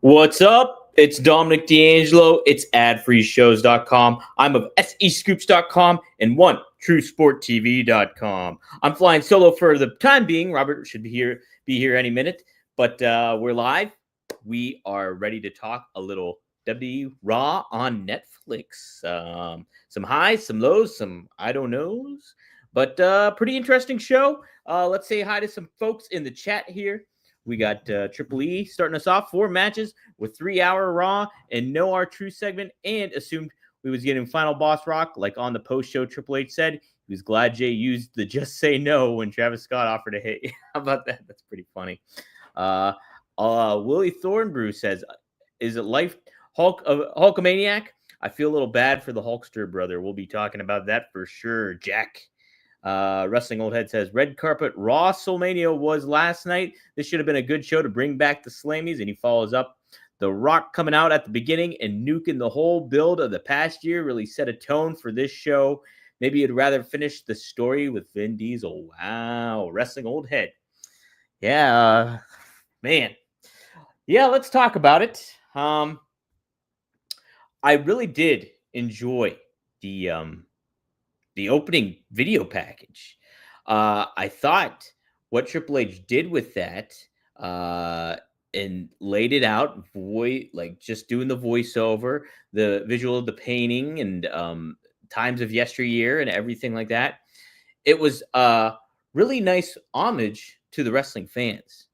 What's up? It's Dominic D'Angelo. It's adfreeshows.com. I'm of SEScoops.com and OneTrueSportTV.com. I'm flying solo for the time being. Robert should be here any minute, but we're live. We are ready to talk a little WWE Raw on Netflix. Some highs, some lows, some I don't knows, but pretty interesting show. Let's say hi to some folks in the chat here. We got Triple E starting us off, 4 matches with 3-hour Raw and no R-Truth segment, and assumed we was getting Final Boss Rock. Like on the post-show, Triple H said he was glad Jay used the "just say no" when Travis Scott offered a hit. How about that? That's pretty funny. Willie Thornbrew says, "Is it life Hulkamaniac? I feel a little bad for the Hulkster brother. We'll be talking about that for sure." Jack. Wrestling Old Head says, "Red Carpet Raw Soulmania was last night. This should have been a good show to bring back the Slammies." And he follows up, "The Rock coming out at the beginning and nuking the whole build of the past year really set a tone for this show. Maybe you'd rather finish the story with Vin Diesel." Wow. Wrestling Old Head. Yeah, man. Yeah, let's talk about it. I really did enjoy the opening video package. I thought what Triple H did with that and laid it out, like just doing the voiceover, the visual of the painting, and times of yesteryear and everything like that. It was a really nice homage to the wrestling fans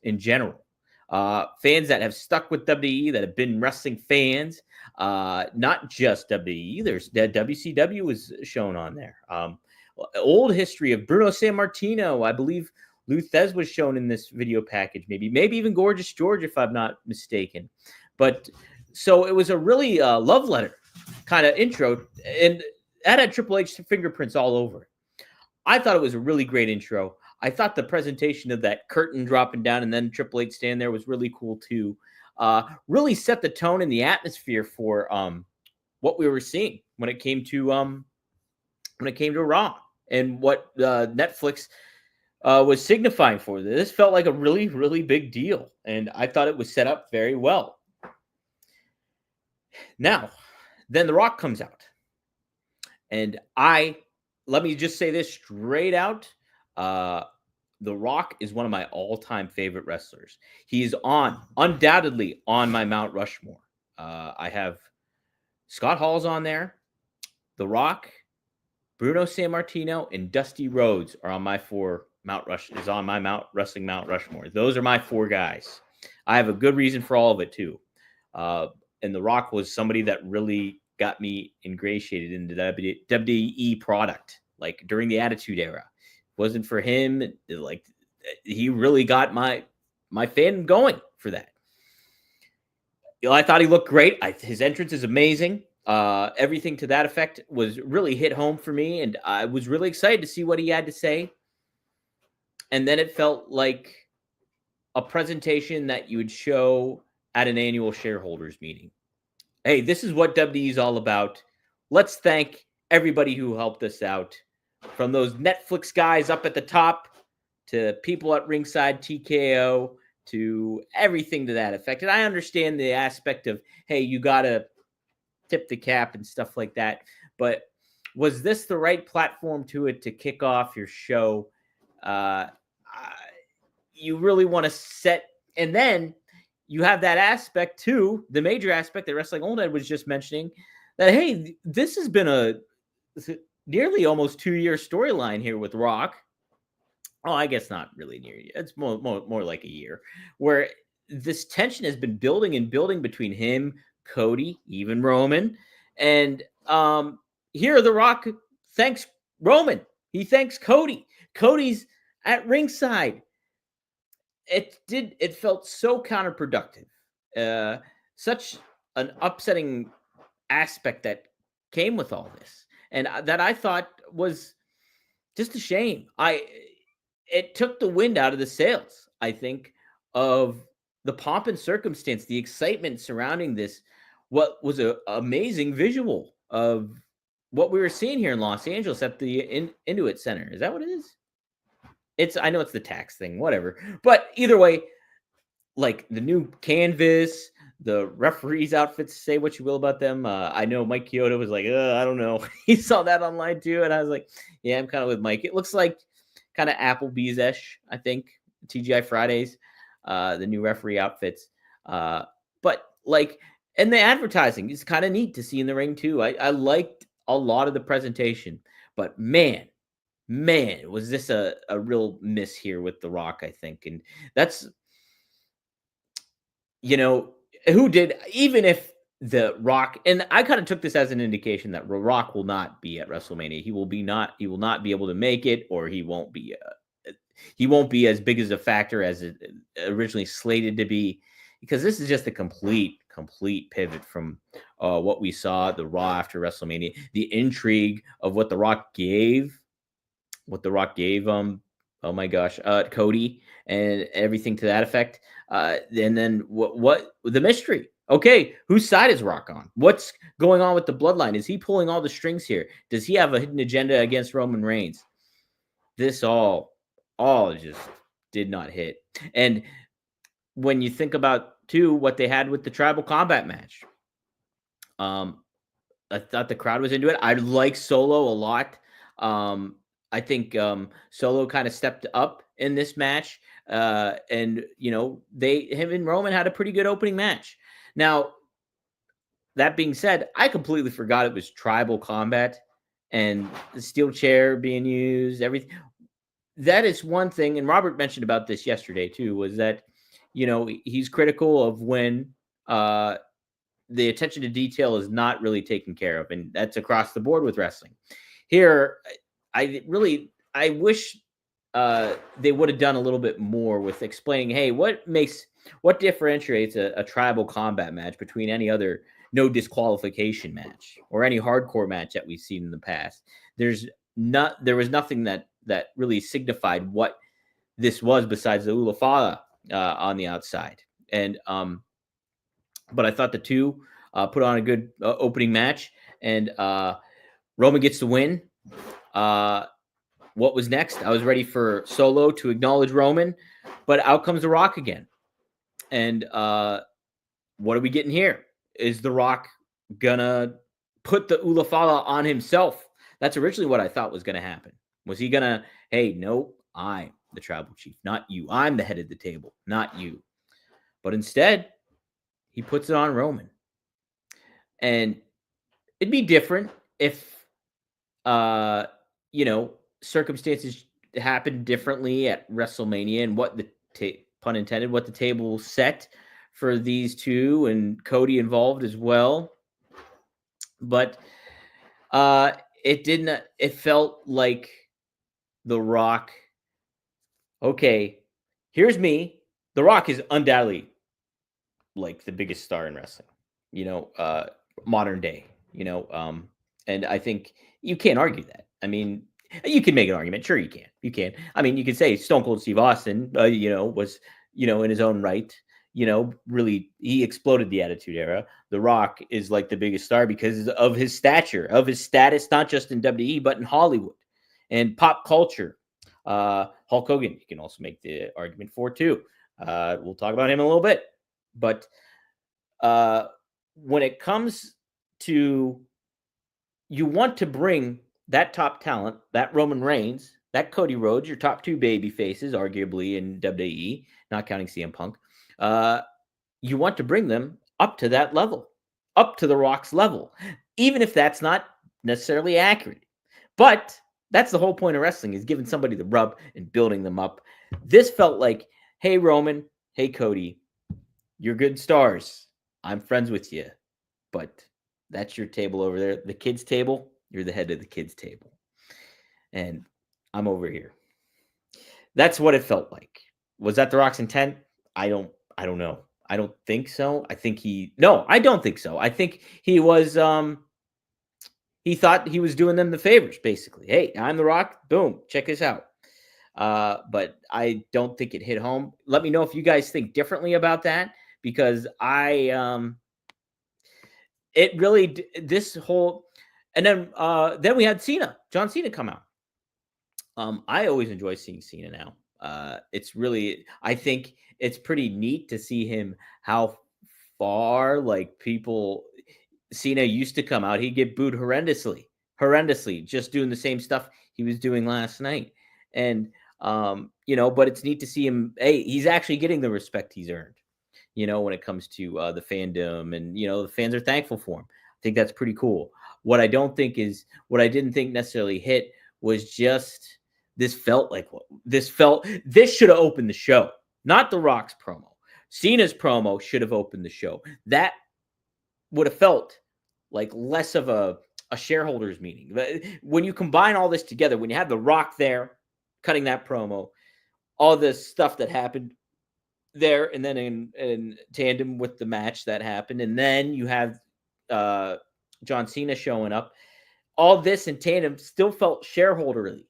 in general. Fans that have stuck with WWE, that have been wrestling fans, not just WWE. There's WCW was shown on there. Old history of Bruno Sammartino. I believe Lou Thez was shown in this video package. Maybe even Gorgeous George, if I'm not mistaken. But so it was a really love letter kind of intro, and that had Triple H fingerprints all over it. I thought it was a really great intro. I thought the presentation of that curtain dropping down and then Triple H standing there was really cool too. Really set the tone and the atmosphere for what we were seeing when it came to Raw and what Netflix was signifying for. This felt like a really, really big deal, and I thought it was set up very well. Now, then The Rock comes out, and let me just say this straight out. The Rock is one of my all-time favorite wrestlers. He's undoubtedly on my Mount Rushmore. I have Scott Hall's on there. The Rock, Bruno Sammartino, and Dusty Rhodes are on my Mount Wrestling Mount Rushmore. Those are my 4 guys. I have a good reason for all of it too. And The Rock was somebody that really got me ingratiated into the WWE product, like during the Attitude Era. Wasn't for him, like he really got my fan going for that. I thought he looked great. His entrance is amazing. Everything to that effect was really hit home for me, and I was really excited to see what he had to say. And then it felt like a presentation that you would show at an annual shareholders meeting. Hey, this is what WWE is all about. Let's thank everybody who helped us out. From those Netflix guys up at the top to people at ringside, TKO, to everything to that effect. And I understand the aspect of, hey, you got to tip the cap and stuff like that. But was this the right platform to kick off your show? You really want to set, and then you have that aspect too, the major aspect that Wrestling Old Head was just mentioning, that, hey, this has been a nearly almost 2-year storyline here with Rock. Oh, I guess not really near. It's more like a year, where this tension has been building and building between him, Cody, even Roman. And here The Rock thanks Roman. He thanks Cody. Cody's at ringside. It felt so counterproductive. Such an upsetting aspect that came with all this. And that I thought was just a shame. It took the wind out of the sails, I think, of the pomp and circumstance, the excitement surrounding this, what was an amazing visual of what we were seeing here in Los Angeles at the Innuendo Center. Is that what it is? I know it's the tax thing, whatever. But either way, like the new canvas, The referees' outfits, say what you will about them. I know Mike Chioda was like, I don't know. He saw that online too, and I was like, yeah, I'm kind of with Mike. It looks like kind of Applebee's ish, I think. TGI Fridays, the new referee outfits. Uh, but like, and the advertising is kind of neat to see in the ring too. I liked a lot of the presentation, but man, was this a real miss here with The Rock, I think. And that's, you know, who did, even if The Rock, and I kind of took this as an indication that The Rock will not be at WrestleMania. He will not be able to make it, or he won't be as big as a factor as it originally slated to be, because this is just a complete pivot from what we saw at the Raw after WrestleMania. The intrigue of what The Rock gave oh my gosh, Cody, and everything to that effect. And then what the mystery? Okay, whose side is Rock on? What's going on with the bloodline? Is he pulling all the strings here? Does he have a hidden agenda against Roman Reigns? This all just did not hit. And when you think about too what they had with the tribal combat match, um, I thought the crowd was into it. I like Solo a lot. I think Solo kind of stepped up in this match, and him and Roman had a pretty good opening match. Now, that being said, I completely forgot it was tribal combat and the steel chair being used. Everything that is one thing, and Robert mentioned about this yesterday too. Was that he's critical of when uh, the attention to detail is not really taken care of, and that's across the board with wrestling. Here, I wish they would have done a little bit more with explaining, hey, what differentiates a tribal combat match between any other no disqualification match or any hardcore match that we've seen in the past. There was nothing that really signified what this was besides the Ulafala on the outside. And but I thought the two put on a good opening match, and Roman gets the win. What was next? I was ready for Solo to acknowledge Roman, but out comes The Rock again. And what are we getting here? Is The Rock gonna put the Ulafala on himself? That's originally what I thought was gonna happen. Was he gonna, hey, no, I'm the tribal chief, not you. I'm the head of the table, not you. But instead, he puts it on Roman. And it'd be different if uh circumstances happened differently at WrestleMania, and what the pun intended, what the table set for these two, and Cody involved as well. But it didn't. It felt like The Rock. Okay, here's me. The Rock is undoubtedly like the biggest star in wrestling. Modern day. And I think you can't argue that. I mean, you can make an argument. Sure, you can. You can. I mean, you could say Stone Cold Steve Austin, was, in his own right, really, he exploded the Attitude Era. The Rock is like the biggest star because of his stature, of his status, not just in WWE, but in Hollywood and pop culture. Hulk Hogan, you can also make the argument for too. We'll talk about him in a little bit. But when it comes to, you want to bring that top talent, that Roman Reigns, that Cody Rhodes, your top two baby faces, arguably in WWE, not counting CM Punk. You want to bring them up to that level, up to The Rock's level, even if that's not necessarily accurate. But that's the whole point of wrestling, is giving somebody the rub and building them up. This felt like, hey, Roman, hey, Cody, you're good stars. I'm friends with you, but that's your table over there. The kids' table, you're the head of the kids' table. And I'm over here. That's what it felt like. Was that The Rock's intent? I don't know. I don't think so. I don't think so. I think he was he thought he was doing them the favors, basically. Hey, I'm The Rock. Boom. Check this out. But I don't think it hit home. Let me know if you guys think differently about that, because it really, this whole, and then we had John Cena come out. I always enjoy seeing Cena now. It's really, I think it's pretty neat to see him, how far. Like people, Cena used to come out, he'd get booed horrendously, just doing the same stuff he was doing last night. And but it's neat to see him. Hey, he's actually getting the respect he's earned. When it comes to the fandom, and the fans are thankful for him. I think that's pretty cool. What I didn't think necessarily hit was just this should have opened the show, not The Rock's promo. Cena's promo should have opened the show. That would have felt like less of a shareholders meeting. But when you combine all this together, when you have The Rock there cutting that promo, all this stuff that happened there, and then in tandem with the match that happened, and then you have John Cena showing up, all this in tandem still felt shareholderly.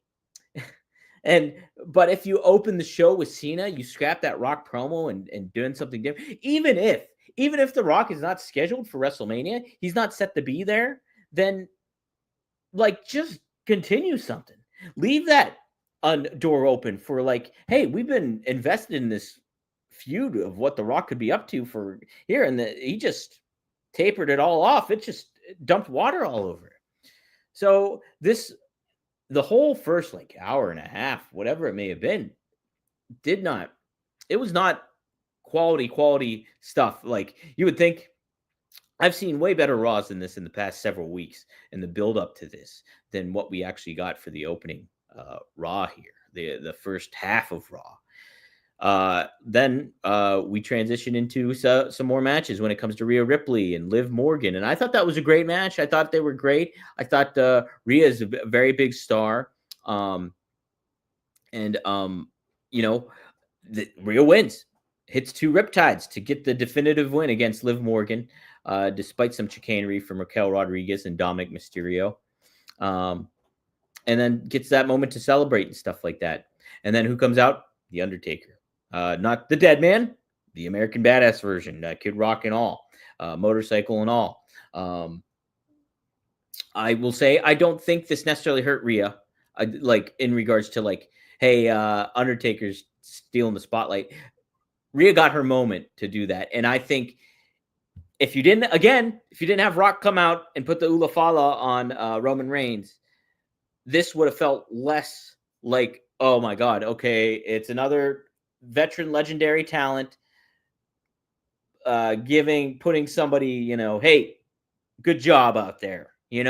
But if you open the show with Cena, you scrap that Rock promo and doing something different. Even if The Rock is not scheduled for WrestleMania, he's not set to be there, then just continue something. Leave that door open for hey, we've been invested in this feud of what The Rock could be up to for here, and he just tapered it all off. It just dumped water all over it. So the whole first hour and a half, whatever it may have been, it was not quality stuff. Like you would think. I've seen way better Raws than this in the past several weeks in the build up to this than what we actually got for the opening Raw here, the first half of Raw. Then we transition into some more matches when it comes to Rhea Ripley and Liv Morgan. And I thought that was a great match. I thought they were great. I thought Rhea is a very big star. Rhea wins, hits 2 Riptides to get the definitive win against Liv Morgan, despite some chicanery from Raquel Rodriguez and Dominic Mysterio. And then gets that moment to celebrate and stuff like that. And then who comes out? The Undertaker. Not the dead man, the American Badass version, Kid Rock and all, motorcycle and all. I will say I don't think this necessarily hurt Rhea, in regards to hey, Undertaker's stealing the spotlight. Rhea got her moment to do that, and I think if you didn't have Rock come out and put the Ula Fala on Roman Reigns, this would have felt less like, oh my God, okay, it's another veteran legendary talent putting somebody, hey, good job out there, it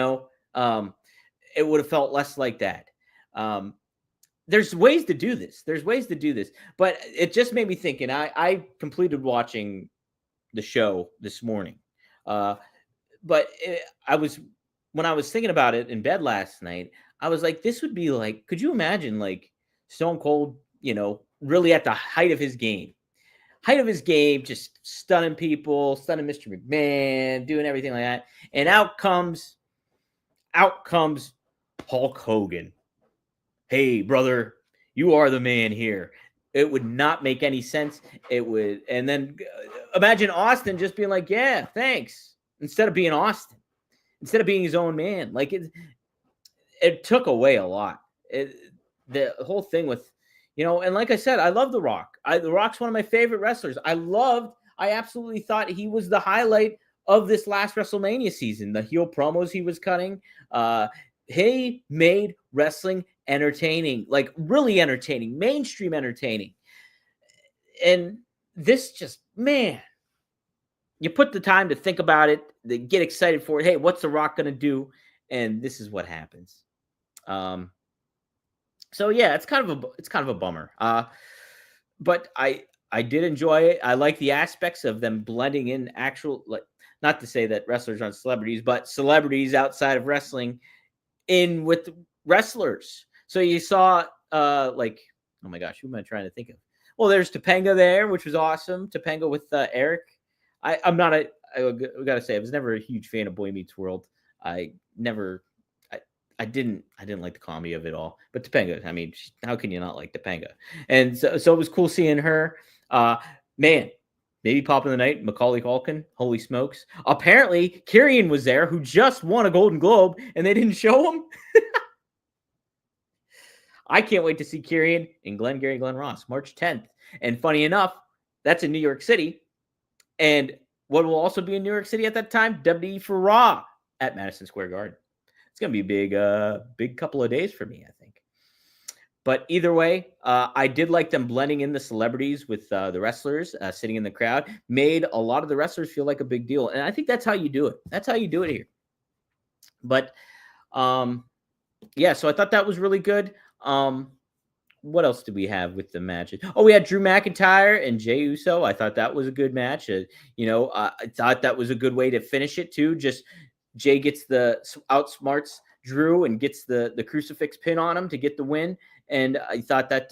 would have felt less like that. There's ways to do this, but it just made me think, and I completed watching the show this morning, but when I was thinking about it in bed last night, I was like, this would be could you imagine Stone Cold, really at the height of his game, just stunning people, stunning Mr. McMahon, doing everything like that. And out comes Hulk Hogan. Hey, brother, you are the man here. It would not make any sense. It would. And then imagine Austin just being like, yeah, thanks. Instead of being Austin, instead of being his own man. It took away a lot. The whole thing with, and like I said, I love The Rock. The Rock's one of my favorite wrestlers. I absolutely thought he was the highlight of this last WrestleMania season. The heel promos he was cutting. He made wrestling entertaining, really entertaining, mainstream entertaining. And this just, man, you put the time to think about it, they get excited for it. Hey, what's The Rock going to do? And this is what happens. So yeah, it's kind of a bummer. But I did enjoy it. I like the aspects of them blending in actual, not to say that wrestlers aren't celebrities, but celebrities outside of wrestling in with wrestlers. So you saw oh my gosh, who am I trying to think of? Well, there's Topanga there, which was awesome. Topanga with Eric. I gotta say, I was never a huge fan of Boy Meets World. I didn't like the comedy of it all. But Topanga, I mean, how can you not like Topanga? And so it was cool seeing her. Man, maybe pop of the night, Macaulay Culkin. Holy smokes! Apparently, Kyrian was there, who just won a Golden Globe, and they didn't show him. I can't wait to see Kyrian in Glengarry Glen Ross, March 10th. And funny enough, that's in New York City. And what will also be in New York City at that time? WWE for Raw at Madison Square Garden. It's gonna be a big couple of days for me, I think. But either way, I did like them blending in the celebrities with the wrestlers sitting in the crowd. Made a lot of the wrestlers feel like a big deal, and I think that's how you do it. That's how you do it here. But um, yeah, so I thought that was really good. Um, what else did we have with the matches? Oh, we had Drew McIntyre and Jey Uso. I thought that was a good match. I thought that was a good way to finish it too. Just Jay gets the outsmarts Drew and gets the crucifix pin on him to get the win. And I thought that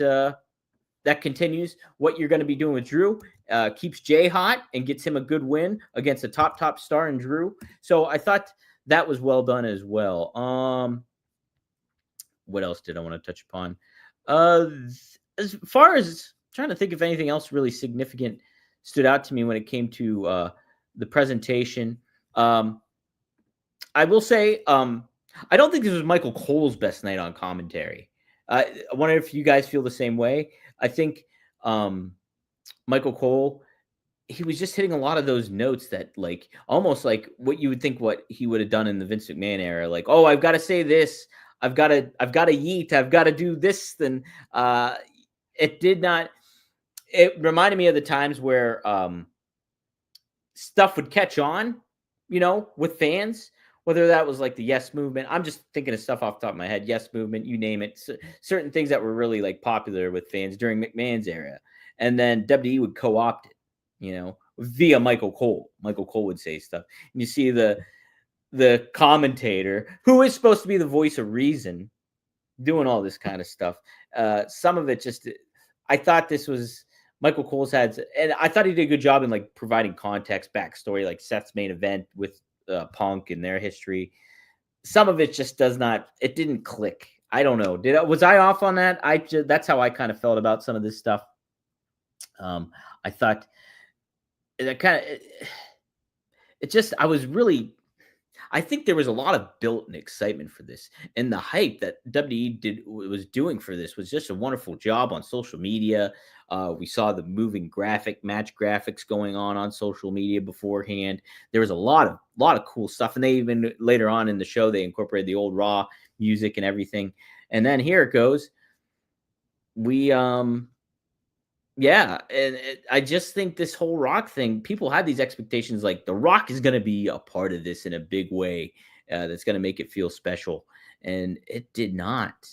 that continues what you're going to be doing with Drew. Keeps Jay hot and gets him a good win against a top star in Drew. So I thought that was well done as well. What else did I want to touch upon? Uh, as far as trying to think if anything else really significant stood out to me when it came to the presentation. Um, I will say, I don't think this was Michael Cole's best night on commentary. I wonder if you guys feel the same way. I think um, Michael Cole, he was just hitting a lot of those notes that, like, almost like what you would think what he would have done in the Vince McMahon era. Like, oh, I've got to say this. I've got to yeet. I've got to do this. Then it did not. It reminded me of the times where stuff would catch on, with fans, whether that was like the Yes Movement. I'm just thinking of stuff off the top of my head. Yes Movement, you name it. Certain things that were really like popular with fans during McMahon's era. And then WWE would co-opt it, via Michael Cole. Michael Cole would say stuff. And you see the commentator, who is supposed to be the voice of reason, doing all this kind of stuff. Some of it just, I thought this was Michael Cole's had, and I thought he did a good job in like providing context, backstory, like Seth's main event with Punk and their history. Some of it just it didn't click. I don't know. Was I off on that? That's how I kind of felt about some of this stuff. I thought that kind of, I think there was a lot of built-in excitement for this, and the hype that WWE was doing for this was just a wonderful job on social media. We saw the moving match graphics going on social media beforehand. There was a lot of cool stuff, and they even later on in the show they incorporated the old Raw music and everything. And then here it goes. We Yeah, and I just think this whole Rock thing, people had these expectations like The Rock is going to be a part of this in a big way, that's going to make it feel special, and it did not.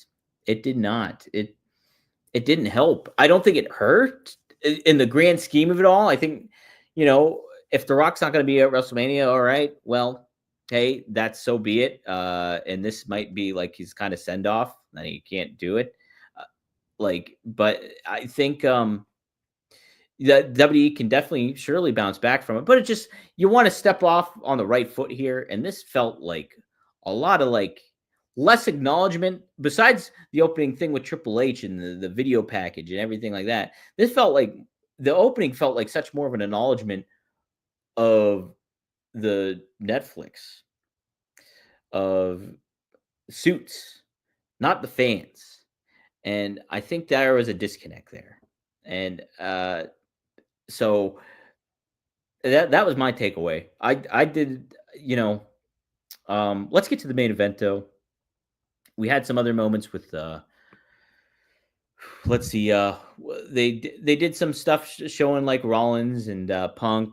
It did not. It didn't help. I don't think it hurt in the grand scheme of it all. I think, if The Rock's not going to be at WrestleMania, all right, well, hey, that's so be it. And this might be like his kind of send off, that he can't do it. But I think that WWE can definitely surely bounce back from it, but it just, you want to step off on the right foot here, and this felt like a lot of like less acknowledgement besides the opening thing with Triple H and the video package and everything like that. This felt like the opening felt like such more of an acknowledgement of the Netflix, of Suits, not the fans. And I think there was a disconnect there. And so that was my takeaway. I did, let's get to the main event though. We had some other moments with let's see, they did some stuff showing like Rollins and Punk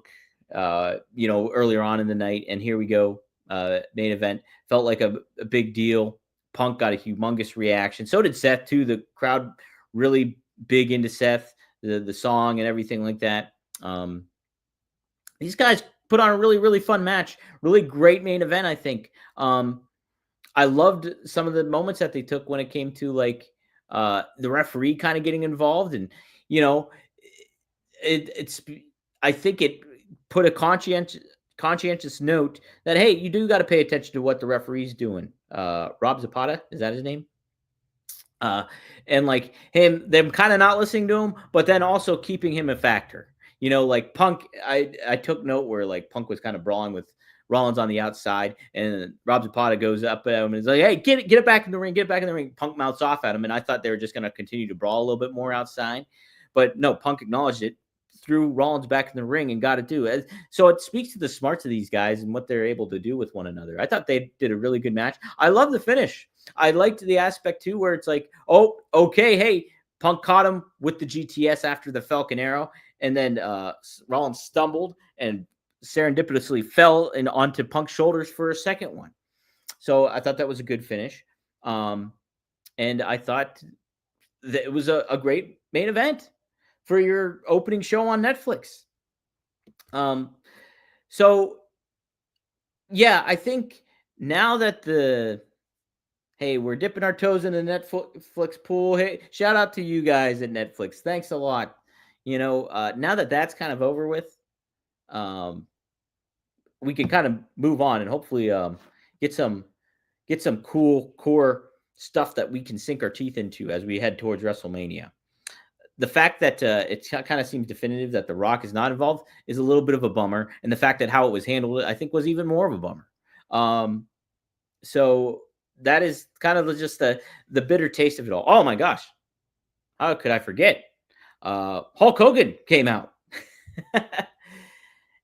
earlier on in the night, and here we go. Main event felt like a big deal. Punk got a humongous reaction. So did Seth too. The crowd really big into Seth, the song and everything like that. These guys put on a really, really fun match. Really great main event, I think. I loved some of the moments that they took when it came to like the referee kind of getting involved, and it's I think it put a conscientious note that, hey, you do got to pay attention to what the referee's doing. Rob Zapata, is that his name? And like them kind of not listening to him, but then also keeping him a factor. Like Punk, I took note where like Punk was kind of brawling with Rollins on the outside, and Rob Zapata goes up at him and is like, hey, get it back in the ring, get it back in the ring. Punk mouths off at him, and I thought they were just going to continue to brawl a little bit more outside. But no, Punk acknowledged it, threw Rollins back in the ring and got it due. So it speaks to the smarts of these guys and what they're able to do with one another. I thought they did a really good match. I love the finish. I liked the aspect too where it's like, oh, okay, hey, Punk caught him with the GTS after the Falcon Arrow, and then Rollins stumbled and serendipitously fell onto Punk's shoulders for a second one. So I thought that was a good finish. And I thought that it was a great main event for your opening show on Netflix. So yeah, I think now that hey, we're dipping our toes in the Netflix pool. Hey, shout out to you guys at Netflix. Thanks a lot. Now that that's kind of over with, we can kind of move on and hopefully get some cool core stuff that we can sink our teeth into as we head towards WrestleMania. The fact that it kind of seems definitive that The Rock is not involved is a little bit of a bummer, and the fact that how it was handled, I think, was even more of a bummer. So that is kind of just the bitter taste of it all. Oh my gosh, how could I forget? Hulk Hogan came out.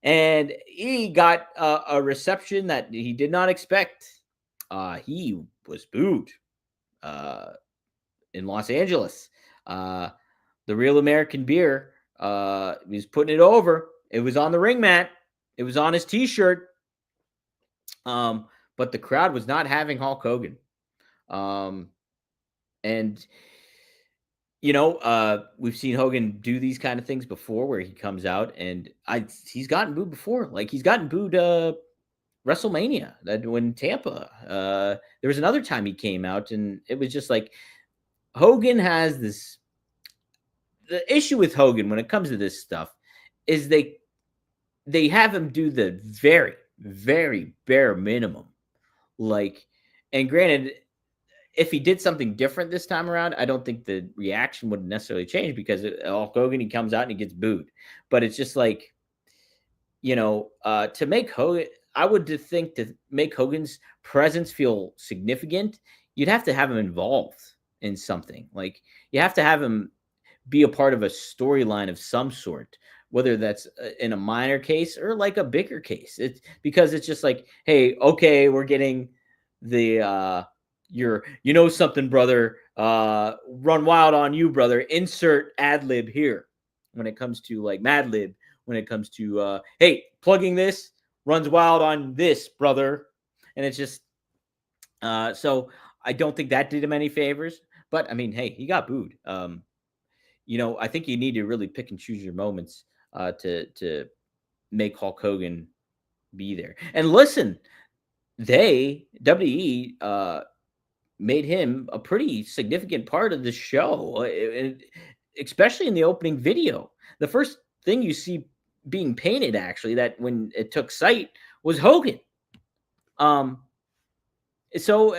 And he got a reception that he did not expect. He was booed in Los Angeles. The Real American Beer, he was putting it over. It was on the ring mat. It was on his T-shirt. But the crowd was not having Hulk Hogan. And we've seen Hogan do these kind of things before where he comes out and he's gotten booed before. Like he's gotten booed WrestleMania, that when Tampa. There was another time he came out and it was just like Hogan has this. The issue with Hogan when it comes to this stuff is they have him do the very, very bare minimum. Like, and granted, if he did something different this time around, I don't think the reaction would necessarily change because Hulk Hogan, he comes out and he gets booed. But it's just like, to make Hogan, I would think to make Hogan's presence feel significant, you'd have to have him involved in something. Like you have to have him be a part of a storyline of some sort, whether that's in a minor case or like a bigger case. It's because it's just like, hey, okay, we're getting the something, brother, run wild on you, brother, insert ad lib here when it comes to like Mad Lib, when it comes to hey, plugging this runs wild on this, brother. And it's just so I don't think that did him any favors, but I mean, hey, he got booed. I think you need to really pick and choose your moments to make Hulk Hogan be there. And listen, WWE made him a pretty significant part of the show, especially in the opening video. The first thing you see being painted, actually, that when it took sight was Hogan. So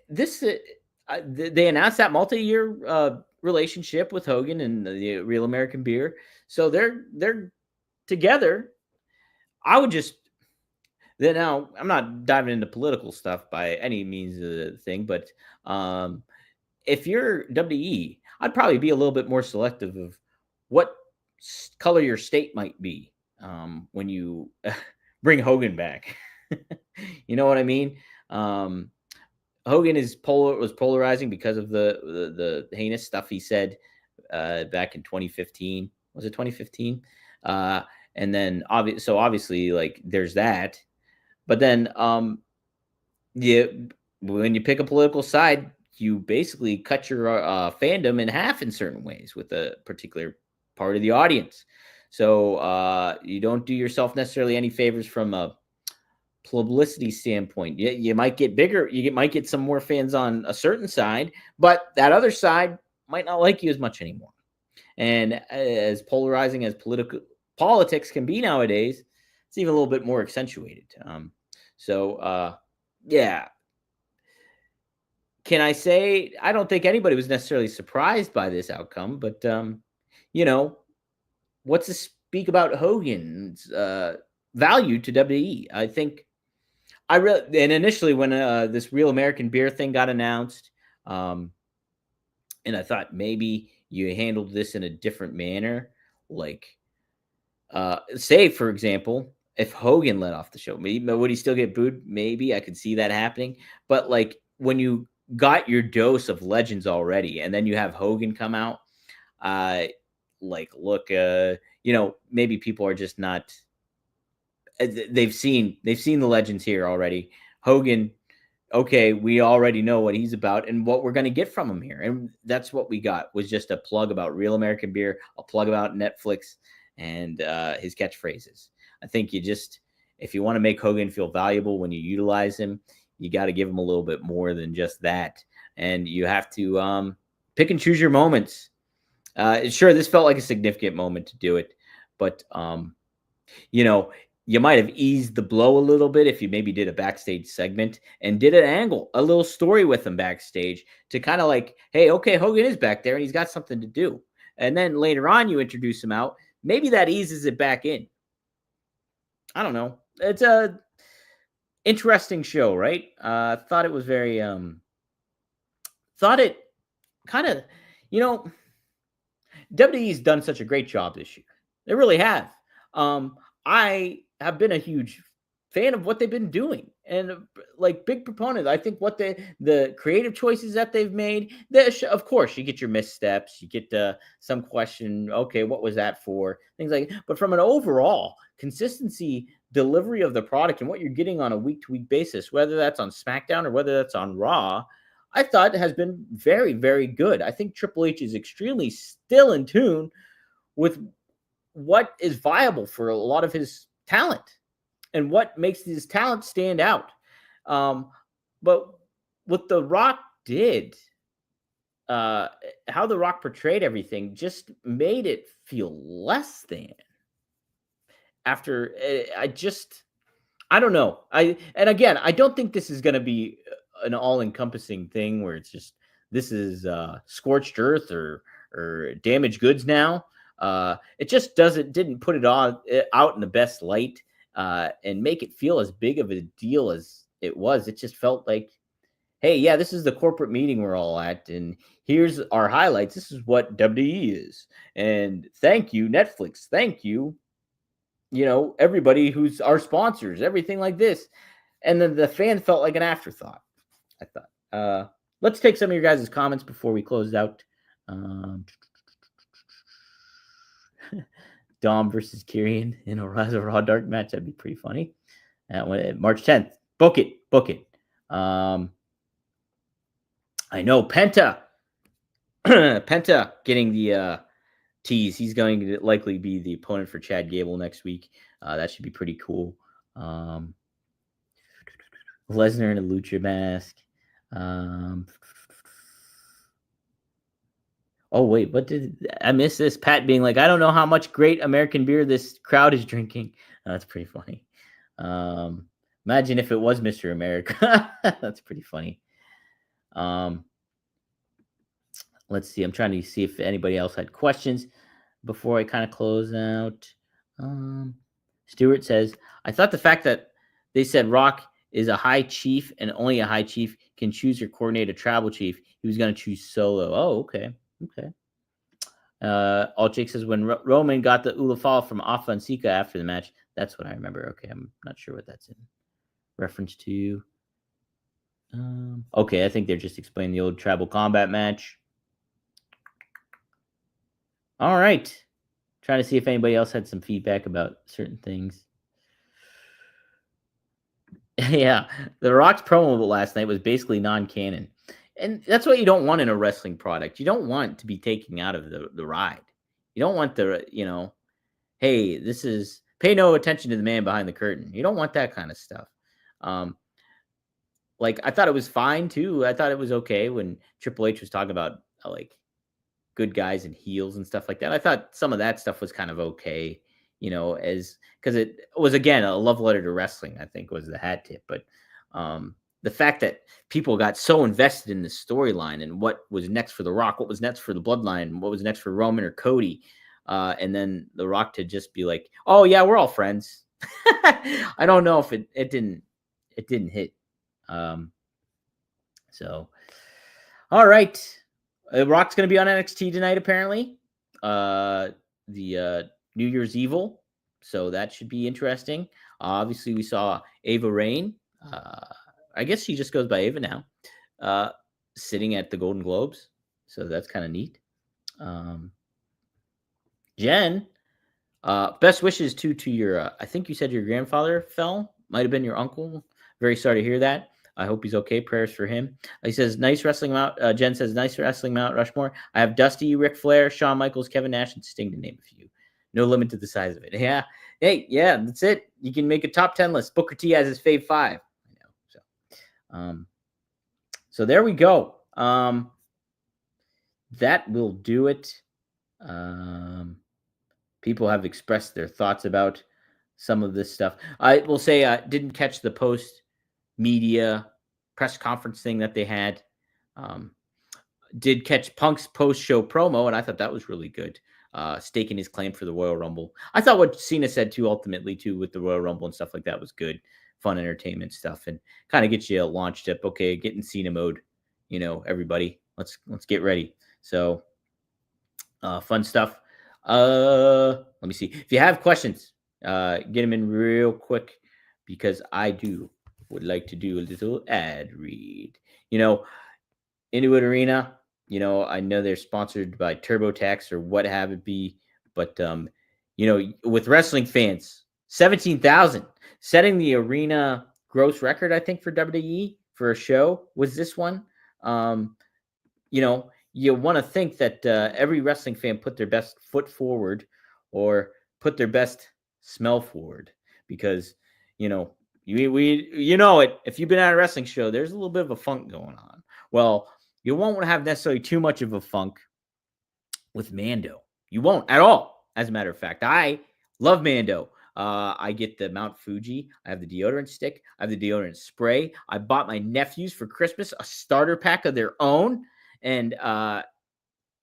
this they announced that multi-year relationship with Hogan and the Real American Beer. So they're together. I would just now I'm not diving into political stuff by any means of the thing, but if you're WWE, I'd probably be a little bit more selective of what color your state might be when you bring Hogan back. You know what I mean? Hogan was polarizing because of the heinous stuff he said back in 2015. Was it 2015? And then obviously like there's that. But then when you pick a political side, you basically cut your fandom in half in certain ways with a particular part of the audience. So you don't do yourself necessarily any favors from a publicity standpoint. You might get bigger, might get some more fans on a certain side, but that other side might not like you as much anymore. And as polarizing as politics can be nowadays, it's even a little bit more accentuated. Yeah. Can I say I don't think anybody was necessarily surprised by this outcome, but what's to speak about Hogan's value to WWE? I think and initially when this Real American Beer thing got announced, and I thought maybe you handled this in a different manner. Like, say for example, if Hogan let off the show, maybe would he still get booed? Maybe I could see that happening. But like when you got your dose of legends already, and then you have Hogan come out, uh, like look, maybe people are just not. They've seen the legends here already. Hogan, okay, we already know what he's about and what we're going to get from him here. And that's what we got was just a plug about real American beer, a plug about Netflix and his catchphrases. I think if you want to make Hogan feel valuable when you utilize him, you got to give him a little bit more than just that. And you have to pick and choose your moments. Sure, this felt like a significant moment to do it, but you know, you might have eased the blow a little bit if you maybe did a backstage segment and did an angle, a little story with him backstage to kind of like, hey, okay, Hogan is back there and he's got something to do. And then later on, you introduce him out. Maybe that eases it back in. I don't know. It's a interesting show, right? Thought it was very, thought it kind of, you know, WWE's done such a great job this year. They really have. Um, I have been a huge fan of what they've been doing and like big proponent. I think what the creative choices that they've made, of course, you get your missteps, you get some question, okay, what was that for? Things like, but from an overall consistency delivery of the product and what you're getting on a week to week basis, whether that's on SmackDown or whether that's on Raw, I thought has been very, very good. I think Triple H is extremely still in tune with what is viable for a lot of his talent and what makes his talent stand out. But what The Rock did, how The Rock portrayed everything just made it feel less than. After I don't know. And again, I don't think this is going to be an all-encompassing thing where it's just this is scorched earth or damaged goods now. It just didn't put it on out in the best light and make it feel as big of a deal as it was. It just felt like, hey, yeah, this is the corporate meeting we're all at, and here's our highlights. This is what WWE is, and thank you Netflix, thank you, everybody who's our sponsors, everything like this. And then the fan felt like an afterthought, I thought. Let's take some of your guys' comments before we close out. Dom versus Kyrian in a Raw Dark match. That'd be pretty funny. March 10th. Book it. I know Penta. Penta getting the tease. He's going to likely be the opponent for Chad Gable next week. That should be pretty cool. Lesnar in a lucha mask. Oh wait, what did I miss? This Pat being like, I don't know how much great American beer this crowd is drinking. That's pretty funny. Imagine if it was Mr. America. That's pretty funny. Let's see. I'm trying to see if anybody else had questions before I kind of close out. Stewart says, I thought the fact that they said Rock is a high chief and only a high chief can choose or coordinate a tribal chief, he was going to choose Solo. Oh, okay. All Jake says, when Roman got the Ulafal from Alpha and Sika after the match, that's what I remember. Okay, I'm not sure what that's in reference to. Okay, I think they're just explaining the old tribal combat match. All right. Trying to see if anybody else had some feedback about certain things. Yeah, The Rock's promo last night was basically non-canon. And that's what you don't want in a wrestling product. You don't want to be taken out of the ride. You don't want hey, this is pay no attention to the man behind the curtain. You don't want that kind of stuff. Like I thought it was fine too. I thought it was okay when Triple H was talking about like good guys and heels and stuff like that. I thought some of that stuff was kind of okay, because it was again a love letter to wrestling. I think was the hat tip, but the fact that people got so invested in the storyline and what was next for The Rock, what was next for the Bloodline, what was next for Roman or Cody, and then The Rock to just be like, "Oh yeah, we're all friends." I don't know if it didn't hit. So, all right, Rock's going to be on NXT tonight apparently. the New Year's Evil, so that should be interesting. Obviously, we saw Ava Rain. Uh, I guess she just goes by Ava now. Uh, Sitting at the Golden Globes, so that's kind of neat. Um, Jen, best wishes to your. I think you said your grandfather fell. Might have been your uncle. Very sorry to hear that. I hope he's okay. Prayers for him. He says, "Nice wrestling Mount." Jen says, "Nice wrestling Mount Rushmore." I have Dusty, Ric Flair, Shawn Michaels, Kevin Nash, and Sting to name a few. No limit to the size of it. Yeah. Hey, yeah, that's it. You can make a top 10 list. Booker T has his fave five. I know. Um, so there we go. That will do it. Um, People have expressed their thoughts about some of this stuff. I will say I didn't catch the post media press conference thing that they had. Um, did catch Punk's post show promo, and I thought that was really good. Staking his claim for the Royal Rumble. I thought what Cena said too, ultimately too, with the Royal Rumble and stuff like that was good, fun entertainment stuff, and kind of gets you launched up. Okay, get in Cena mode. Everybody, let's get ready. So fun stuff. Let me see. If you have questions, get them in real quick because I would like to do a little ad read. You know, Innuendo Arena. I know they're sponsored by TurboTax or what have it be, but with wrestling fans, 17,000 setting the arena gross record. I think for WWE for a show was this one. Um, you want to think that every wrestling fan put their best foot forward or put their best smell forward because you know it. If you've been at a wrestling show, there's a little bit of a funk going on. Well, you won't have necessarily too much of a funk with Mando. You won't at all. As a matter of fact, I love Mando. I get the Mount Fuji. I have the deodorant stick. I have the deodorant spray. I bought my nephews for Christmas a starter pack of their own, and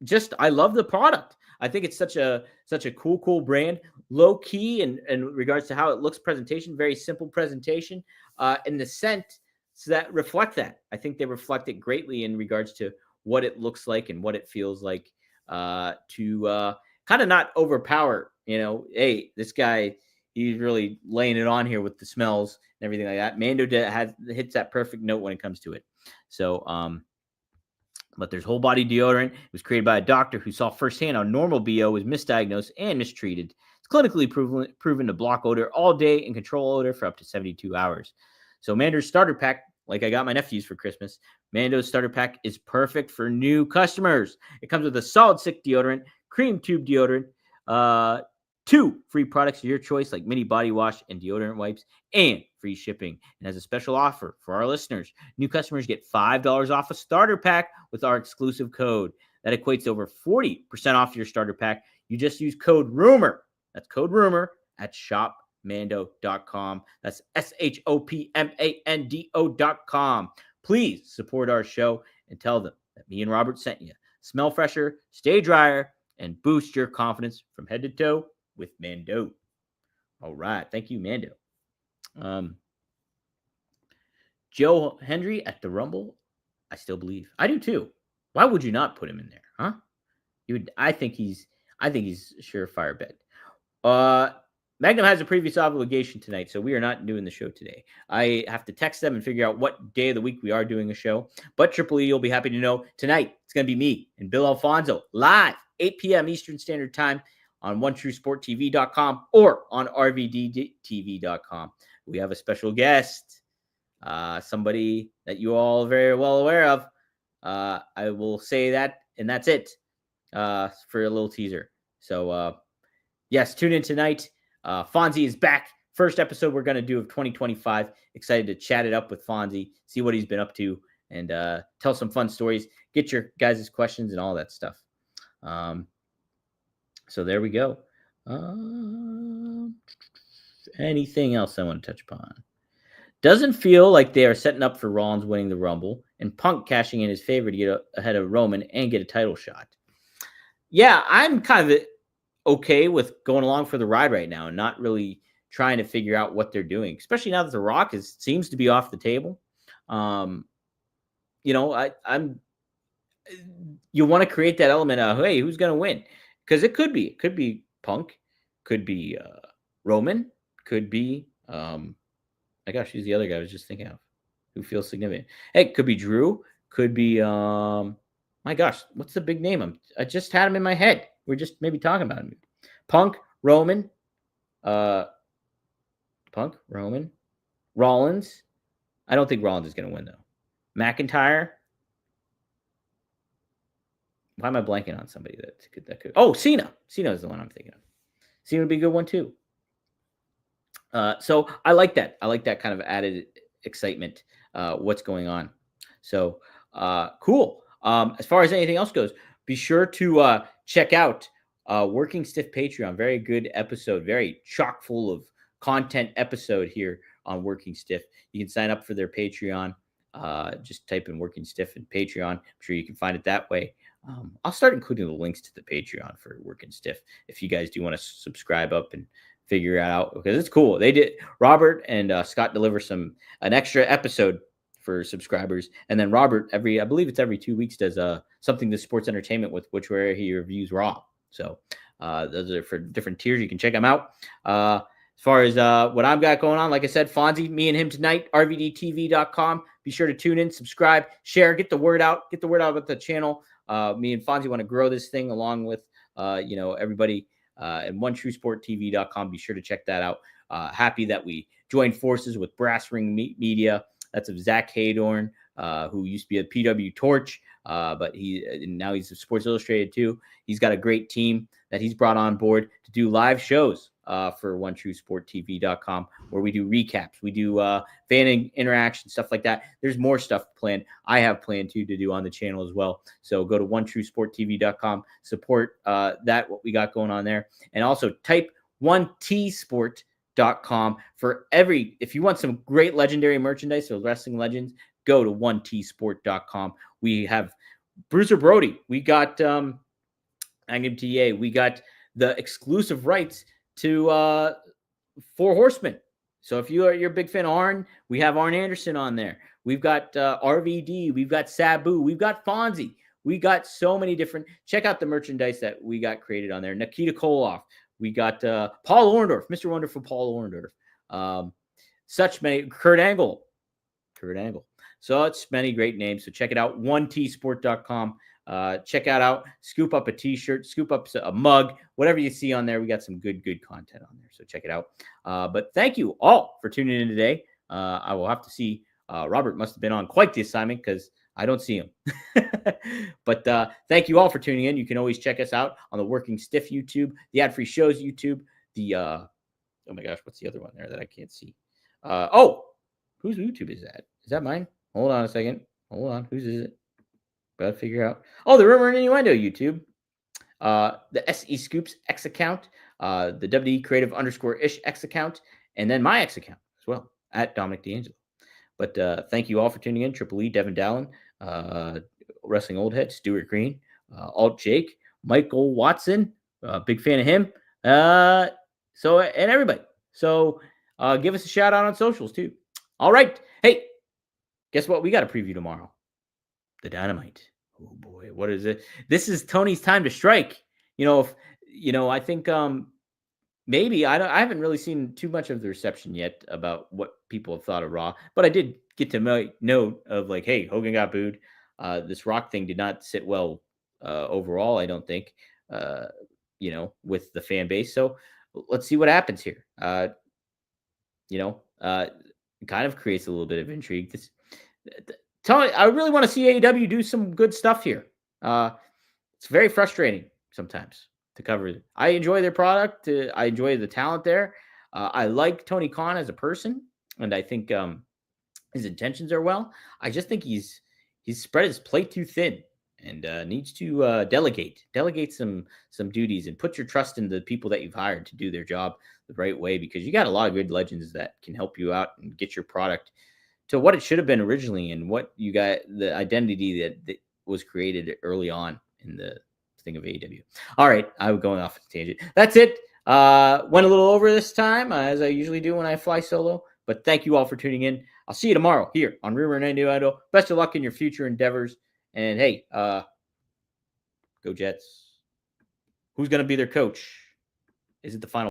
just I love the product. I think it's such a cool brand, low key in regards to how it looks, presentation, very simple presentation, and the scent that reflect that. I think they reflect it greatly in regards to what it looks like and what it feels like to kind of not overpower. Hey, this guy, he's really laying it on here with the smells and everything like that. Mando hits that perfect note when it comes to it. So but there's whole body deodorant. It was created by a doctor who saw firsthand how normal BO was misdiagnosed and mistreated. It's clinically proven to block odor all day and control odor for up to 72 hours. So Mando's starter pack, like I got my nephews for Christmas, Mando's starter pack is perfect for new customers. It comes with a solid stick deodorant, cream tube deodorant, 2 free products of your choice like mini body wash and deodorant wipes, and free shipping. And as a special offer for our listeners, new customers get $5 off a starter pack with our exclusive code. That equates to over 40% off your starter pack. You just use code RUMOR. That's code RUMOR at shopmando.com. That's SHOPMANDO.com. Please support our show and tell them that me and Robert sent you. Smell fresher, stay drier, and boost your confidence from head to toe with Mando. All right. Thank you, Mando. Joe Hendry at the Rumble. I still believe. I do too. Why would you not put him in there, huh? I think he's a surefire bet. Magnum has a previous obligation tonight, so we are not doing the show today. I have to text them and figure out what day of the week we are doing a show. But Triple E, you'll be happy to know tonight it's going to be me and Bill Alfonso live, 8 p.m. Eastern Standard Time on OneTrueSportTV.com or on RVDTV.com. We have a special guest, somebody that you all are very well aware of. I will say that, and that's it for a little teaser. So, yes, tune in tonight. Fonzie is back. First episode we're going to do of 2025. Excited to chat it up with Fonzie, see what he's been up to, and tell some fun stories. Get your guys' questions and all that stuff. So there we go. Anything else I want to touch upon? Doesn't feel like they are setting up for Rollins winning the Rumble and Punk cashing in his favor to get ahead of Roman and get a title shot. Yeah, I'm kind of okay with going along for the ride right now and not really trying to figure out what they're doing, especially now that The Rock seems to be off the table. I'm you want to create that element of, hey, who's going to win? Because it could be Punk, could be Roman, could be my gosh, who's the other guy I was just thinking of who feels significant? Hey, could be Drew, could be my gosh, what's the big name? I just had him in my head. We're just maybe talking about him. Punk, Roman, uh Punk, Roman, Rollins. I don't think Rollins is going to win though. McIntyre. Why am I blanking on somebody that could? Oh, Cena. Cena is the one I'm thinking of. Cena would be a good one too. So I like that. I like that kind of added excitement. What's going on? So cool. As far as anything else goes, be sure to check out Working Stiff Patreon. Very good episode. Very chock full of content episode here on Working Stiff. You can sign up for their Patreon. Just type in Working Stiff and Patreon. I'm sure you can find it that way. I'll start including the links to the Patreon for Working Stiff if you guys do want to subscribe up and figure it out, because it's cool. They did. Robert and Scott deliver an extra episode for subscribers, and then Robert I believe it's every 2 weeks does something to sports entertainment with which where he reviews Raw. So those are for different tiers. You can check them out. As far as what I've got going on, like I said, Fonzie, me and him tonight, rvdtv.com. Be sure to tune in, subscribe, share, get the word out. Get the word out about the channel. Me and Fonzie want to grow this thing along with everybody. And OneTrueSportTV.com. Be sure to check that out. Happy that we joined forces with Brass Ring Media. That's of Zach Haydorn, who used to be a PW Torch, but now he's a Sports Illustrated too. He's got a great team that he's brought on board to do live shows for OneTrueSportTV.com, where we do recaps, we do fan interaction, stuff like that. There's more stuff planned. I have planned to do on the channel as well. So go to OneTrueSportTV.com, support that, what we got going on there. And also type 1tsport.com for if you want some great legendary merchandise or wrestling legends, go to 1tsport.com. We have Bruiser Brody. We got Magnum TA. We got the exclusive rights to Four Horsemen. So if you're a big fan of Arn, we have Arn Anderson on there. We've got RVD. We've got Sabu. We've got Fonzie. We got so many different. Check out the merchandise that we got created on there. Nikita Koloff. We got Paul Orndorff, Mr. Wonderful Paul Orndorff. Such many. Kurt Angle. Such many great names. So check it out. 1tsport.com. Check out, scoop up a t-shirt, scoop up a mug, whatever you see on there. We got some good content on there. So check it out. But thank you all for tuning in today. I will have to see. Robert must have been on quite the assignment because I don't see him. But thank you all for tuning in. You can always check us out on the Working Stiff YouTube, the Ad-Free Shows YouTube, the oh my gosh, what's the other one there that I can't see? Whose YouTube is that? Is that mine? Hold on a second. Hold on. Whose is it? Gotta figure out. Oh, the Rumor and Innuendo YouTube. The SE Scoops X account, the WD Creative _ish X account, and then my X account as well at Dominic D'Angelo. But thank you all for tuning in. Triple E, Devin Dallin, Wrestling Old Head, Stuart Green, Alt Jake, Michael Watson, big fan of him. And everybody. So give us a shout out on socials too. All right. Hey, guess what? We got a preview tomorrow. The Dynamite. Oh boy, what is it? This is Tony's time to strike. I think maybe I haven't really seen too much of the reception yet about what people have thought of Raw, but I did get to note of like, hey, Hogan got booed. This Rock thing did not sit well overall, I don't think, with the fan base. So let's see what happens here. It kind of creates a little bit of intrigue. I really want to see AEW do some good stuff here. It's very frustrating sometimes to cover. I enjoy their product. I enjoy the talent there. I like Tony Khan as a person, and I think his intentions are well. I just think he's spread his plate too thin and needs to delegate some duties and put your trust in the people that you've hired to do their job the right way, because you got a lot of good legends that can help you out and get your product to what it should have been originally and what you got, the identity that was created early on in the thing of AEW. All right, I'm going off a tangent. That's it. Went a little over this time, as I usually do when I fly solo. But thank you all for tuning in. I'll see you tomorrow here on Rumor and Innuendo. Best of luck in your future endeavors. And hey, go Jets. Who's going to be their coach? Is it the final